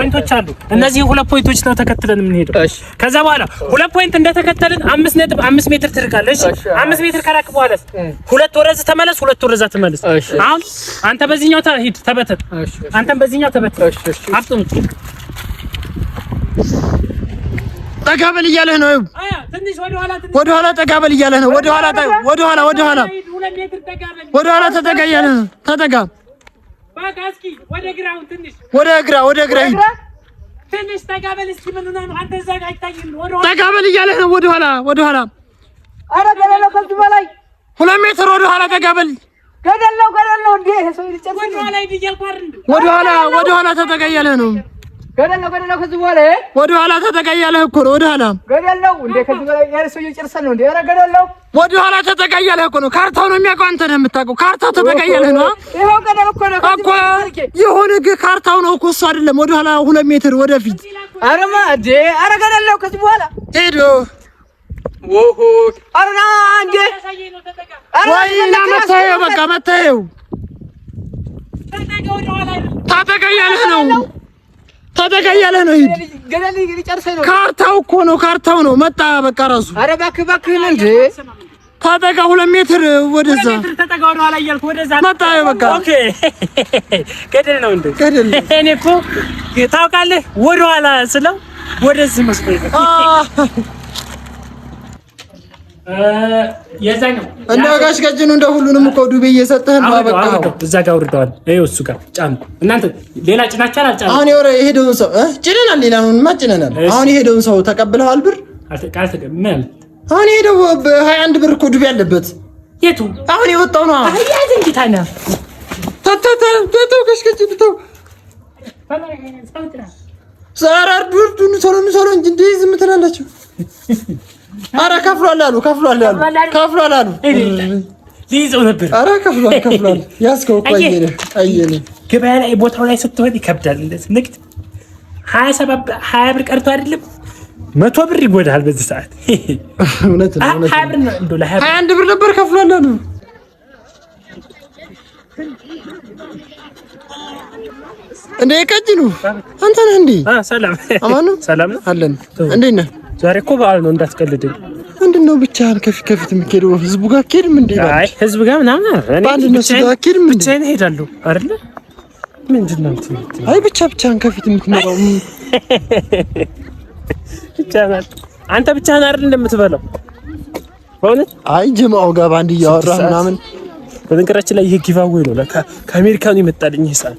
ፖይንቶች አሉ እነዚህ 2 ፖይንቶች ነው ተከትለን የምንሄደው ከዛ በኋላ 2 ፖይንት እንደተከተልን 5.5 ሜትር ትርቃለሽ 5 ሜትር ከራቅ በኋላ 2 ወረዝ ተመለስ 2 ወረዛ ተመለስ አሁን አንተ በዚህኛው ሂድ ተበተት አንተም በዚህኛው ተበተት አፍጥኑ ተጋበል እያለህ ነው ትንሽ ወደ ኋላ ተጋበል እያለህ ነው ወደ ኋላ ተጠጋ እያለህ ነው ተጠጋ ባካስኪ ወደ ግራው ትንሽ ወደ ግራ ሂድ ትንሽ ተጋበል እስኪ ምን ነው አንተ እዛ ጋር አይታይም ወደ ኋላ ተጋበል እያለህ ነው ወደ ኋላ አረ ገደል ነው ከዚህ በላይ 2 ሜትር ወደ ኋላ ተጋበል ገደል ነው እንዴ ሰው ይጨርስ ወደ ኋላ ተጠጋ እያለህ ነው ገደል ነው ከዚህ በኋላ ወደ ኋላ ተጠጋ እያለህ እኮ ነው ወደ ኋላ ገደል ነው እንዴ ከዚህ በላይ ያለ ሰው ይጨርስ ነው እንዴ አረ ገደል ነው ወደ ኋላ ተጠጋ እያለህ እኮ ነው ካርታው ነው የሚያውቀው አንተ ነህ የምታውቀው ካርታው ተጠጋ እያለህ ነው ይሄው ገደል እኮ ነው እኮ የሆነ ካርታው ነው እኮ እሱ አይደለም ወደ ኋላ 2 ሜትር ወደፊት አረማ እንዴ አረ ገደል ነው ከዚህ በኋላ ሄዶ ወሆ አረና እንዴ ወይና መታየው በቃ መታየው ተጠጋ እያለህ ነው ሂድ ገደል ይጨርሰኝ ነው ካርታው ነው መጣ በቃ ራሱ አረ እባክህ እንዴ ተጠጋ 2 ሜትር ወደዛ ተጠጋ ወደ ኋላ እያልኩ ወደዛ መጣ በቃ ኦኬ ገደል ነው እንዴ እኔ እኮ ታውቃለህ ወደ ኋላ ስለው ወደዚህ መስሎኝ የዛኛው እንደው ጋሽ ገጅኑ እንደው ሁሉንም እኮ ዱቤ እየሰጠህን ባበቃው እዛ ጋር ወርደዋል ይኸው እሱ ጋር ጫኑ እናንተ ሌላ ጭናቻል አልጫኑ አሁን የሄደውን ሰው ጭነናል ሌላውን ማጭነናል አሁን የሄደውን ሰው ተቀብለዋል ብር አልተቀበለም አሁን የሄደው በ21 ብር እኮ ዱቤ ያለበት የቱ አሁን የወጣው ነው አያዝ እንግታና ተው ጋሽ ገጅኑ ተው ዛራር ዱርዱን ሶሎን እንጂ ዝም ትላላችሁ አረ ከፍሏል አሉ ሊይዘው ነበር አረ ከፍሏል ያስከው ቆየኔ ገበያ ላይ ቦታው ላይ ስትወድ ይከብዳል እንደዚህ ንግድ 20 ብር ቀርቶ አይደለም 100 ብር ይጎዳል በዚህ ሰዓት እውነት ነው 20 ብር ነው እንደው ለ21 ብር ነበር ከፍሏል አሉ እንዴ ቀጅኑ አንተ ነህ እንዴ ሰላም አማኑ ሰላም ነው አለን እንዴት ነህ ዛሬ እኮ በዓል ነው እንዳትቀልድኝ ምንድነው ብቻህን ከፊት የምትሄደው ህዝቡ ጋር አትሄድም እንዴ አይ ህዝብ ጋር ምናምን ባንድነው ጋር አትሄድም እንዴ ብቻዬን እሄዳለሁ አይደል ምንድነው አይ ብቻህን ከፊት የምትመራው ብቻህን አንተ ብቻህን አይደል እንደምትበላው በእውነት አይ ጀማው ጋር ባንድ እያወራህ ምናምን በነገራችን ላይ ይሄ ጊቫዌ ነው ለካ ከአሜሪካ ነው የመጣልኝ ህፃን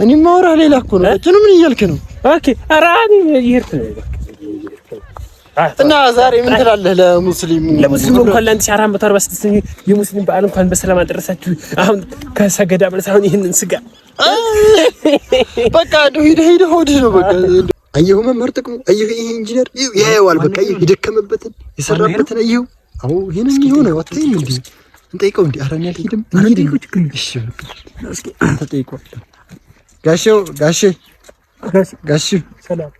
እኔ ማውራ ሌላ እኮ ነው እቺን ምን እያልክ ነው ኦኬ አራኒ ይሄርት ነው እና ዛሬ ምን ትላለህ ለሙስሊሙ እንኳን ለ1446 የሙስሊም በዓል እንኳን በሰላም አደረሳችሁ አሁን ከሰገዳ በለስ አሁን ይሄንን ስጋ በቃ ሄደ ሆድ ነው በቃ አየሁ መምህር ጥቅሙ አየሁ ይሄ ኢንጂነር ያየዋል በቃ የደከመበትን የሰራበትን አየሁ አዎ ይሄን ይሁን ነው አትይም እንዴ እንጠይቀው እንዴ አራኛ አልሄድም እሺ እስኪ አንተ ጠይቀው ጋሼ ሰላም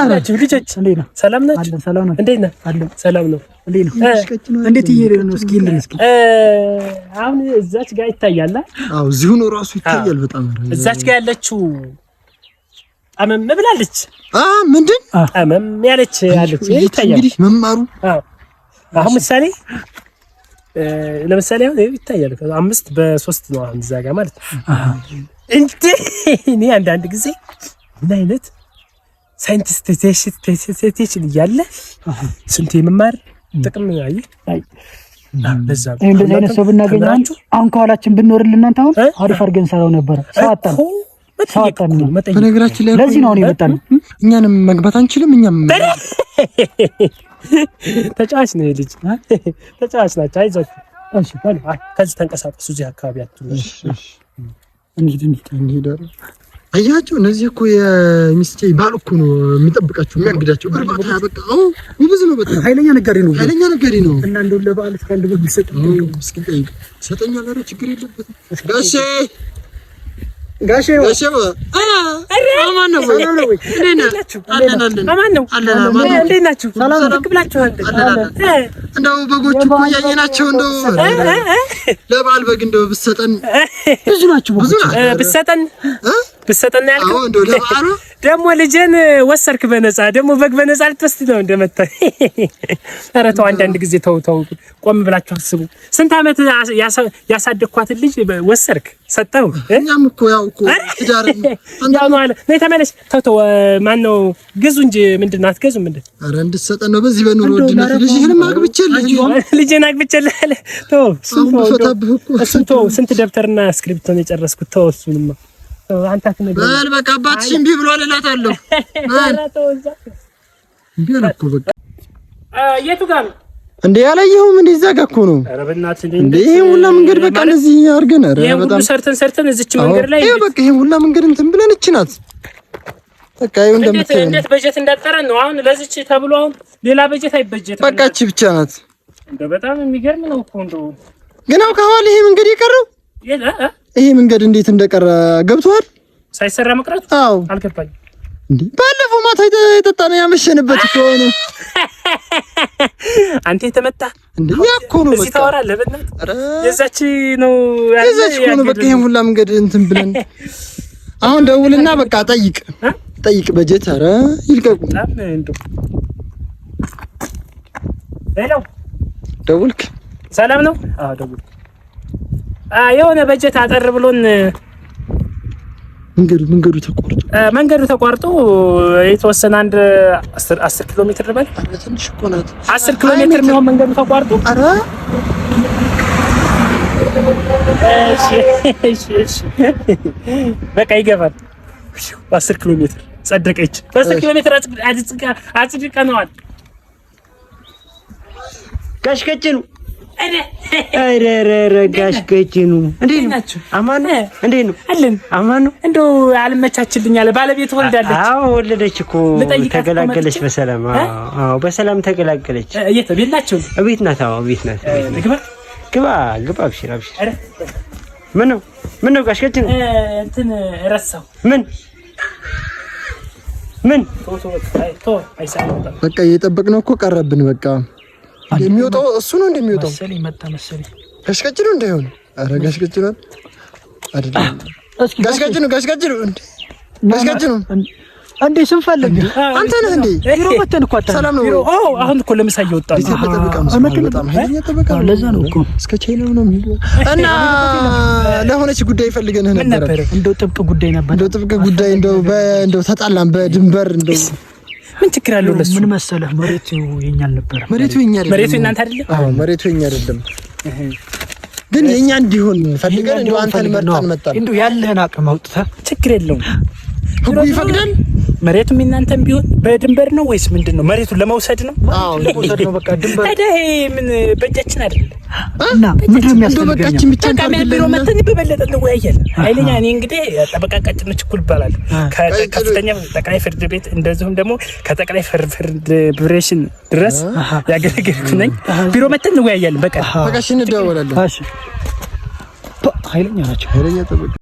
አላችሁ ልጆች እንዴት ነው ሰላም ናችሁ እንዴት ነው ሰላም ነው እንዴት ይሄን ነው እስኪ አሁን እዛች ጋር ይታያል አዎ እዚሁ ነው ራሱ ይታያል በጣም እዛች ጋር ያለችው አመም ብላለች ምንድን አመም ያለች አለች ይታያል እንግዲህ መማሩ አሁን ለምሳሌ አሁን ይታያል 5 በ3 ነው አሁን እዛ ጋር ማለት እንዴ እኔ አንዳንድ ጊዜ ምን አይነት ሳይንቲስት እያለ ስንት የመማር ጥቅም አይ ለዛ እንደዚህ አይነት ሰው ብናገኛችሁ አሁን ከኋላችን ብንኖርልን እናንተ አሁን አሪፍ አድርገን ሰራው ነበር ሰዋጣን በነገራችን ላይ ለዚህ ነው የመጣን እኛንም መግባት አንችልም እኛም ተጫዋች ነው ልጅ ተጫዋች ናቸው አይዟችሁ እሺ ከዚህ ተንቀሳቀሱ እዚህ አካባቢ አትሉሽ እንዴ አያችሁ እነዚህ እኮ የሚስቴ ባል እኮ ነው የሚጠብቃችሁ የሚያግዳችሁ እርባታ በቃ ብዙ ነው በጣም ኃይለኛ ነጋዴ ነው እና እንደው ለበዓል እስካንድ ብር ቢሰጥ እስኪ ጠይቅ ሰጠኛል ኧረ ችግር የለበትም ጋሼ አማን ነው ወይ አማን ነው እንዴት ናችሁ ሰላም ብላችኋል እንደው በጎቹ እኮ ያየናቸው እንደው ለበዓል በግ እንደው ብትሰጠን ብዙ ናችሁ ብትሰጠን ብትሰጠና ያልከው አዎ እንደው ለበዓሉ ደግሞ ልጄን ወሰርክ በነፃ ደግሞ በግ በነፃ ልትወስድ ነው እንደመጣ። ኧረ ተው አንዳንድ ጊዜ ተው ቆም ብላችሁ አስቡ። ስንት ዓመት ያሳደግኳትን ልጅ ወሰርክ ሰጠው። እኛም እኮ ያው እኮ ትዳር ያው ነው አለ ነይ ተመለሽ። ተው ማነው ግዙ እንጂ ምንድን ነው አትገዙም እንዴ? ኧረ እንድትሰጠን ነው በዚህ በኑሮ ውድነት ልጅህንም አግብቼልህ ልጄን አግብቼልህ አለ። ተው ስንት ደብተርና እስክሪፕቶ ነው የጨረስኩት። ተው እሱንማ አንተ አትነግረኝ። በል በቃ አባትሽ እምቢ ብሏል እላታለሁ። እምቢ አልኩ በቃ። የቱ ጋር ነው እንዴ? ያላየኸውም እንዴ? እዛ ጋር እኮ ነው። ኧረ በእናትህ እንዴ ይሄን ሁላ መንገድ በቃ እንደዚህ አድርገን ኧረ በጣም ሰርተን እዚች መንገድ ላይ ይሄ በቃ ይሄን ሁላ መንገድ እንትን ብለን እቺ ናት በቃ ይሁን እንደምትሄድ እንዴት በጀት እንዳጠረን ነው አሁን ለዚች ተብሎ አሁን ሌላ በጀት አይበጀት በቃ እቺ ብቻ ናት። እንደ በጣም የሚገርም ነው እኮ እንደው ግን አው ከኋላ ይሄ መንገድ የቀረው ይሄ መንገድ እንዴት እንደቀረ ገብቷል? ሳይሰራ መቅረቱ? አዎ አልገባኝም። እንዴ ባለፈው ማታ የጠጣነው ያመሸንበት እኮ ነው። አንተ የተመታ እንዴ ያኮ ነው በቃ እዚህ ታወራለህ በእናትህ። ኧረ የዛች ነው የዛች እኮ ነው በቃ ይሄን ሁላ መንገድ እንትን ብለን አሁን ደውልና በቃ ጠይቅ በጀት። ኧረ ይልቀቁ። በጣም እንደው ሄሎ ደውልክ? ሰላም ነው? አዎ ደውልክ። የሆነ በጀት አጠር ብሎን መንገዱ ተቋርጦ የተወሰነ አንድ 10 ኪሎ ሜትር በል ትንሽ እኮ ናት። 10 ኪሎ ሜትር ነው መንገዱ ተቋርጦ። ኧረ እሺ በቃ ይገባል። 10 ኪሎ ሜትር ጸደቀች። በ10 ኪሎ ሜትር አጽድቀነዋል። ጋሽከችኑ አረረረ ጋሽከችኑ እንዴት ናችሁ? አማን እንዴት ነው አለን? አማን ነው እንደው አልመቻችልኝ አለ። ባለቤት ወልዳለች። አዎ ወለደች እኮ ተገላገለች በሰላም። አዎ በሰላም ተገላገለች። የት ቤት ናቸው? ቤት ናት። አዎ ቤት ናት። ግባ አብሽር። ምን ነው ጋሽከችኑ እንትን ረሳው። ምን በቃ እየጠበቅነው እኮ ቀረብን በቃ እንደሚወጣው እሱ ነው እንደሚወጣው መሰለኝ ጋሽከችኑ እንዳይሆን። ኧረ ጋሽከችኑ አይደለም ጋሽከችኑ እንዴ ስንፈልግ አንተ ነህ እንዴ? ቢሮ መተን እኮ አጣን። ሰላም ነው? አሁን እኮ ለምሳ እየወጣን በጣም ኃይለኛ ጠበቃ ነው። ለዛ ነው እኮ እስከ ቻይና ነው የሚሄደው እና ለሆነች ጉዳይ ፈልገንህ ነበር። እንደው ጥብቅ ጉዳይ ነበር። እንደው ተጣላን በድንበር እንደው ምን ችግር አለው? ለሱ ምን መሰለህ መሬቱ የኛ አልነበረ። መሬቱ የኛ አይደለም። መሬቱ እናንተ አይደለም? አዎ መሬቱ የኛ አይደለም፣ ግን የኛ እንዲሆን ፈልገን እንደው አንተን መጣን። እንደው ያለህን አቅም አውጥተህ ችግር የለውም ህጉ ይፈቅዳል። መሬቱም እናንተም ቢሆን በድንበር ነው ወይስ ምንድነው? መሬቱን ለመውሰድ ነው? አዎ ለመውሰድ ነው። በቃ ድንበር አይደል? ምን በእጃችን አይደል? እና ምንድነው የሚያስፈልገው? በቃችን ብቻ ቢሮ መተን በበለጠ እንወያያለን። ኃይለኛ እኔ እንግዲህ ጠበቃ ቀጭን ችኩል ይባላል። ከከፍተኛ ጠቅላይ ፍርድ ቤት እንደዚሁም ደግሞ ከጠቅላይ ፍርድ ብሬሽን ድረስ ያገለገልኩ ነኝ። ቢሮ መተን እንወያያለን። በቃ በቃ እሺ እንደዋወላለን። እሺ ኃይለኛ ናቸው። ኃይለኛ ጠበቃ